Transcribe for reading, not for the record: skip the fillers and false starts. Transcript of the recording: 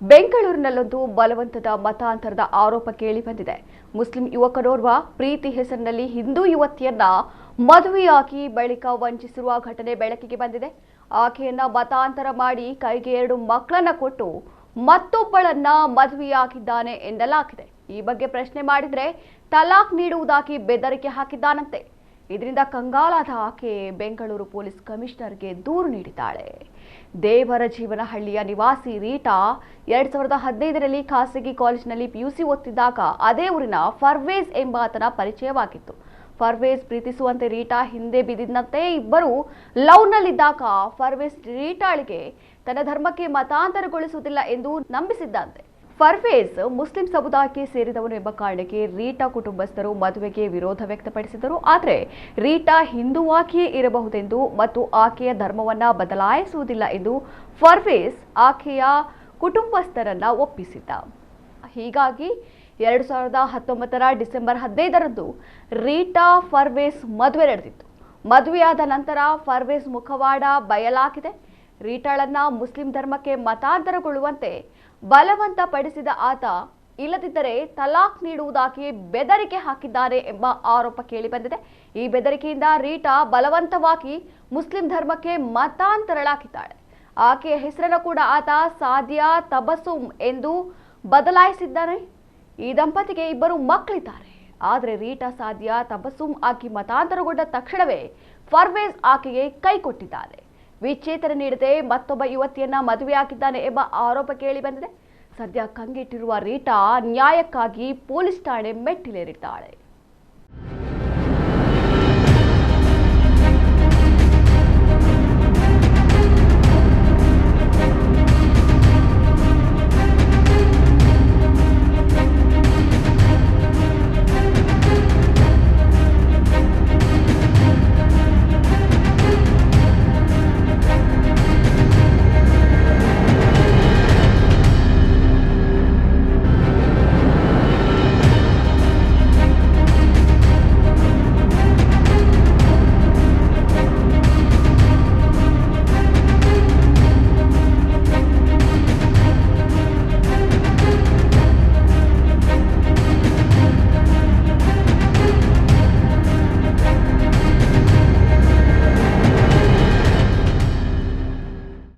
ಬೆಂಗಳೂರಿನಲ್ಲೊಂದು ಬಲವಂತದ ಮತಾಂತರದ ಆರೋಪ ಕೇಳಿ ಬಂದಿದೆ. ಮುಸ್ಲಿಂ ಯುವಕನೋರ್ವ ಪ್ರೀತಿ ಹೆಸರಿನಲ್ಲಿ ಹಿಂದೂ ಯುವತಿಯನ್ನ ಮದುವೆಯಾಗಿ ಬಳಿಕ ವಂಚಿಸಿರುವ ಘಟನೆ ಬೆಳಕಿಗೆ ಬಂದಿದೆ. ಆಕೆಯನ್ನ ಮತಾಂತರ ಮಾಡಿ ಕೈಗೆ 2 ಮಕ್ಕಳನ್ನ ಕೊಟ್ಟು ಮತ್ತೊಬ್ಬಳನ್ನ ಮದುವೆಯಾಗಿದ್ದಾನೆ ಎನ್ನಲಾಗಿದೆ. ಈ ಬಗ್ಗೆ ಪ್ರಶ್ನೆ ಮಾಡಿದ್ರೆ ತಲಾಖ್ ನೀಡುವುದಾಗಿ ಬೆದರಿಕೆ ಹಾಕಿದ್ದಾನಂತೆ. ಇದರಿಂದ ಕಂಗಾಲಾದ ಆಕೆ ಬೆಂಗಳೂರು ಪೊಲೀಸ್ ಕಮಿಷನರ್ಗೆ ದೂರು ನೀಡಿದ್ದಾಳೆ. ದೇವರಜೀವನಹಳ್ಳಿಯ ನಿವಾಸಿ ರೀಟಾ 2015ರಲ್ಲಿ ಖಾಸಗಿ ಕಾಲೇಜಿನಲ್ಲಿ ಪಿಯುಸಿ ಓದುತ್ತಿದ್ದಾಗ ಅದೇ ಊರಿನ ಫರ್ವೇಜ್ ಎಂಬಾತನ ಪರಿಚಯವಾಗಿತ್ತು. ಫರ್ವೇಜ್ ಪ್ರೀತಿಸುವಂತೆ ರೀಟಾ ಹಿಂದೆ ಬಿದ್ದಿದ್ದಂತೆ ಇಬ್ಬರು ಲವ್ನಲ್ಲಿದ್ದಾಗ ಫರ್ವೇಜ್ ರೀಟಾಳಿಗೆ ತನ್ನ ಧರ್ಮಕ್ಕೆ ಮತಾಂತರಗೊಳಿಸುವುದಿಲ್ಲ ಎಂದು ನಂಬಿಸಿದ್ದಂತೆ. ಫರ್ವೇಜ್ ಮುಸ್ಲಿಂ ಸಮುದಾಯಕ್ಕೆ ಸೇರಿದವನು ಎಂಬ ಕಾರಣಕ್ಕೆ ರೀಟಾ ಕುಟುಂಬಸ್ಥರು ಮದುವೆಗೆ ವಿರೋಧ ವ್ಯಕ್ತಪಡಿಸಿದರು. ಆದರೆ ರೀಟಾ ಹಿಂದುವಾಗಿಯೇ ಇರಬಹುದೆಂದು ಮತ್ತು ಆಕೆಯ ಧರ್ಮವನ್ನ ಬದಲಾಯಿಸುವುದಿಲ್ಲ ಎಂದು ಫರ್ವೇಜ್ ಆಕೆಯ ಕುಟುಂಬಸ್ಥರನ್ನ ಒಪ್ಪಿಸಿದ್ದ. ಹೀಗಾಗಿ 2019ರ ಡಿಸೆಂಬರ್ 15ರಂದು ರೀಟಾ ಫರ್ವೇಜ್ ಮದುವೆ ನಡೆದಿತ್ತು. ಮದುವೆಯಾದ ನಂತರ ಫರ್ವೇಜ್ ಮುಖವಾಡ ಬಯಲಾಗಿದೆ. ರೀಟಾಳನ್ನ ಮುಸ್ಲಿಂ ಧರ್ಮಕ್ಕೆ ಮತಾಂತರಗೊಳ್ಳುವಂತೆ ಬಲವಂತ ಪಡಿಸಿದ ಆತ ಇಲ್ಲದಿದ್ದರೆ ತಲಾಖ್ ನೀಡುವುದಾಗಿ ಬೆದರಿಕೆ ಹಾಕಿದ್ದಾರೆ ಎಂಬ ಆರೋಪ ಕೇಳಿಬಂದಿದೆ. ಈ ಬೆದರಿಕೆಯಿಂದ ರೀಟಾ ಬಲವಂತವಾಗಿ ಮುಸ್ಲಿಂ ಧರ್ಮಕ್ಕೆ ಮತಾಂತರಳಾಗಿದ್ದಾಳೆ. ಆಕೆಯ ಹೆಸರನ್ನು ಕೂಡ ಆತ ಸಾದಿಯಾ ತಬಸುಮ್ ಎಂದು ಬದಲಾಯಿಸಿದ್ದಾನೆ. ಈ ದಂಪತಿಗೆ 2 ಮಕ್ಕಳಿದ್ದಾರೆ. ಆದರೆ ರೀಟಾ ಸಾದಿಯಾ ತಬಸುಮ್ ಆಗಿ ಮತಾಂತರಗೊಂಡ ತಕ್ಷಣವೇ ಫರ್ವೇಜ್ ಆಕೆಗೆ ಕೈ ಕೊಟ್ಟಿದ್ದಾನೆ. ವಿಚ್ಛೇದನ ನೀಡದೆ ಮತ್ತೊಬ್ಬ ಯುವತಿಯನ್ನ ಮದುವೆಯಾಗಿದ್ದಾನೆ ಎಂಬ ಆರೋಪ ಕೇಳಿ ಬಂದಿದೆ. ಸದ್ಯ ಕಂಗೆಟ್ಟಿರುವ ರೀಟಾ ನ್ಯಾಯಕ್ಕಾಗಿ ಪೊಲೀಸ್ ಠಾಣೆ ಮೆಟ್ಟಿಲೇರಿದ್ದಾಳೆ.